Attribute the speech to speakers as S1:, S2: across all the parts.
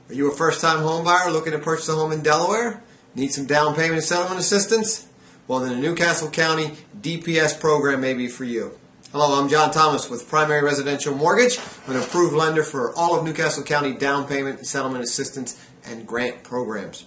S1: Are you a first-time home buyer looking to purchase a home in Delaware? Need some down payment and settlement assistance? Well, then the Newcastle County DPS program may be for you. Hello, I'm John Thomas with Primary Residential Mortgage, an approved lender for all of Newcastle County down payment and settlement assistance and grant programs.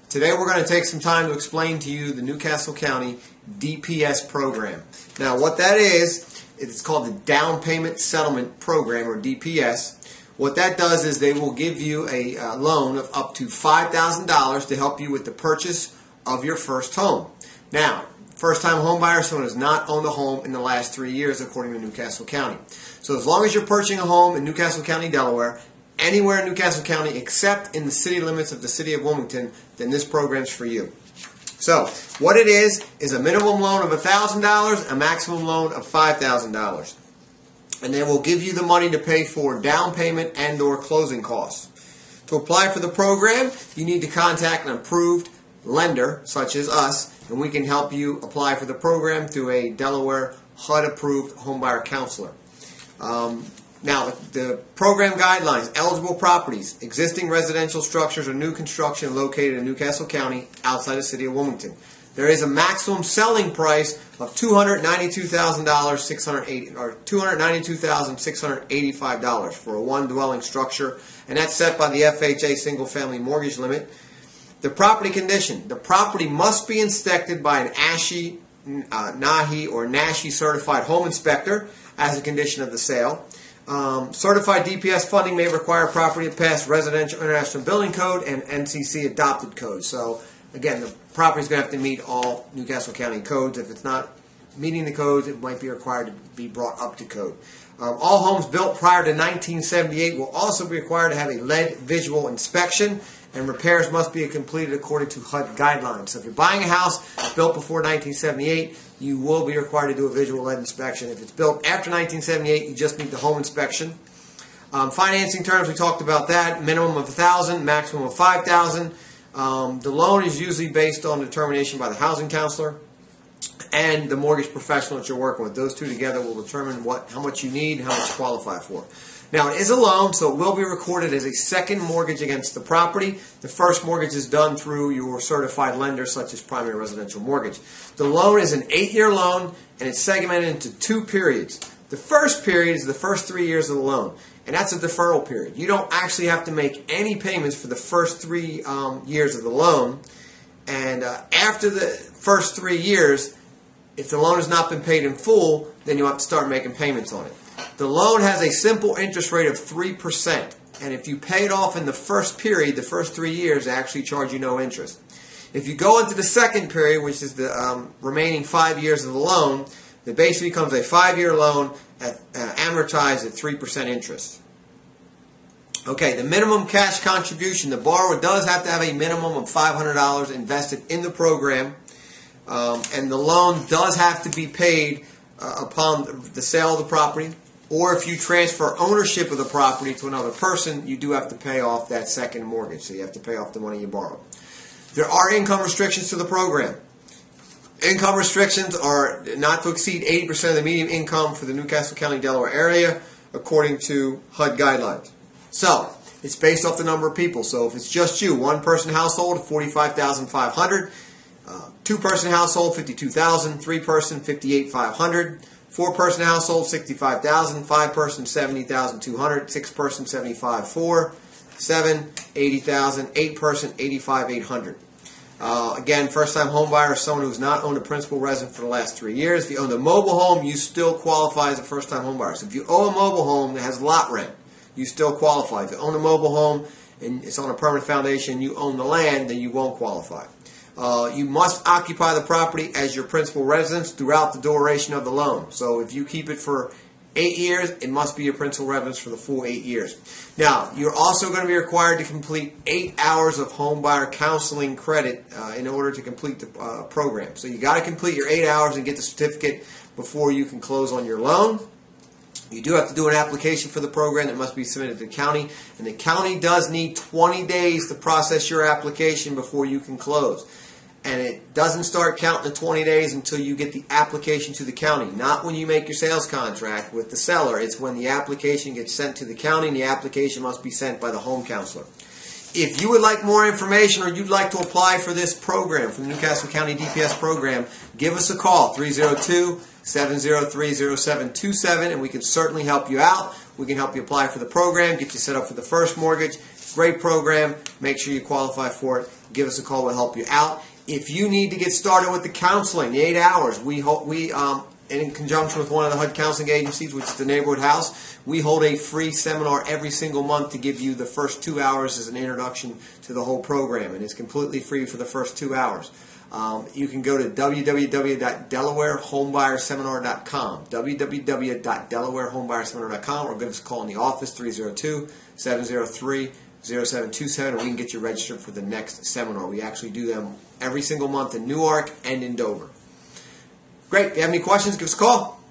S1: Today we're going to take some time to explain to you the Newcastle County DPS program. Now what that is, it's called the Down Payment Settlement Program, or DPS. What that does is they will give you a loan of up to $5,000 to help you with the purchase of your first home. Now, first-time home buyer, someone who has not owned a home in the last 3 years according to Newcastle County. So as long as you're purchasing a home in Newcastle County, Delaware, anywhere in Newcastle County except in the city limits of the city of Wilmington, then this program's for you. So what it is a minimum loan of $1,000, a maximum loan of $5,000. And they will give you the money to pay for down payment and or closing costs. To apply for the program, you need to contact an approved lender, such as us, and we can help you apply for the program through a Delaware HUD-approved homebuyer counselor. Now, the program guidelines: eligible properties, existing residential structures or new construction located in Newcastle County outside the city of Wilmington. There is a maximum selling price of $292,685 for a one-dwelling structure, and that's set by the FHA single-family mortgage limit. The property condition: the property must be inspected by an ASHI, NAHI, or NASHI certified home inspector as a condition of the sale. Certified DPS funding may require property to pass Residential International Building Code and NCC adopted code. So again, the property is going to have to meet all Newcastle County codes. If it's not meeting the codes, it might be required to be brought up to code. All homes built prior to 1978 will also be required to have a lead visual inspection, and repairs must be completed according to HUD guidelines. So if you're buying a house built before 1978, you will be required to do a visual lead inspection. If it's built after 1978, you just need the home inspection. Financing terms, we talked about that. Minimum of $1,000, maximum of $5,000. The loan is usually based on determination by the housing counselor and the mortgage professional that you're working with. Those two together will determine how much you need and how much you qualify for. Now, it is a loan, so it will be recorded as a second mortgage against the property. The first mortgage is done through your certified lender, such as Primary Residential Mortgage. The loan is an 8-year loan, and it's segmented into 2 periods. The first period is the first 3 years of the loan, and that's a deferral period. You don't actually have to make any payments for the first 3 years of the loan, and after the first 3 years, if the loan has not been paid in full, then you'll have to start making payments on it. The loan has a simple interest rate of 3%, and if you pay it off in the first period, the first 3 years, they actually charge you no interest. If you go into the second period, which is the remaining 5 years of the loan, it basically becomes a 5-year loan amortized at 3% interest. Okay, the minimum cash contribution. The borrower does have to have a minimum of $500 invested in the program, and the loan does have to be paid upon the sale of the property, or if you transfer ownership of the property to another person, you do have to pay off that second mortgage, so you have to pay off the money you borrowed. There are income restrictions to the program. Income restrictions are not to exceed 80% of the median income for the Newcastle County, Delaware area, according to HUD guidelines. So, it's based off the number of people. So if it's just you, one-person household, $45,500. 2-person household, $52,000. 3-person, $58,500. 4-person household, $65,000. 5-person, $70,200. 6-person, $75,400. 7, $80,000. 8-person, $85,800. Again, first-time home buyer is someone who's not owned a principal residence for the last 3 years. If you own a mobile home, you still qualify as a first-time home buyer. So if you own a mobile home that has lot rent, you still qualify. If you own a mobile home and it's on a permanent foundation, you own the land, then you won't qualify. You must occupy the property as your principal residence throughout the duration of the loan. So if you keep it for 8 years, it must be your principal residence for the full 8 years. Now, you're also going to be required to complete 8 hours of home buyer counseling credit in order to complete the program. So you got to complete your 8 hours and get the certificate before you can close on your loan. You do have to do an application for the program that must be submitted to the county, and the county does need 20 days to process your application before you can close. And it doesn't start counting the 20 days until you get the application to the county. Not when you make your sales contract with the seller. It's when the application gets sent to the county, and the application must be sent by the home counselor. If you would like more information or you'd like to apply for this program, from the New Castle County DPS program, give us a call, 302-703-0727, and we can certainly help you out. We can help you apply for the program, get you set up for the first mortgage. Great program. Make sure you qualify for it. Give us a call. We'll help you out. If you need to get started with the counseling, the 8 hours, in conjunction with one of the HUD counseling agencies, which is the Neighborhood House, we hold a free seminar every single month to give you the first 2 hours as an introduction to the whole program, and it's completely free for the first 2 hours. You can go to www.delawarehomebuyersseminar.com, www.delawarehomebuyersseminar.com, or give us a call in the office, 302-703-0727, and we can get you registered for the next seminar. We actually do them every single month in Newark and in Dover. Great. If you have any questions, give us a call.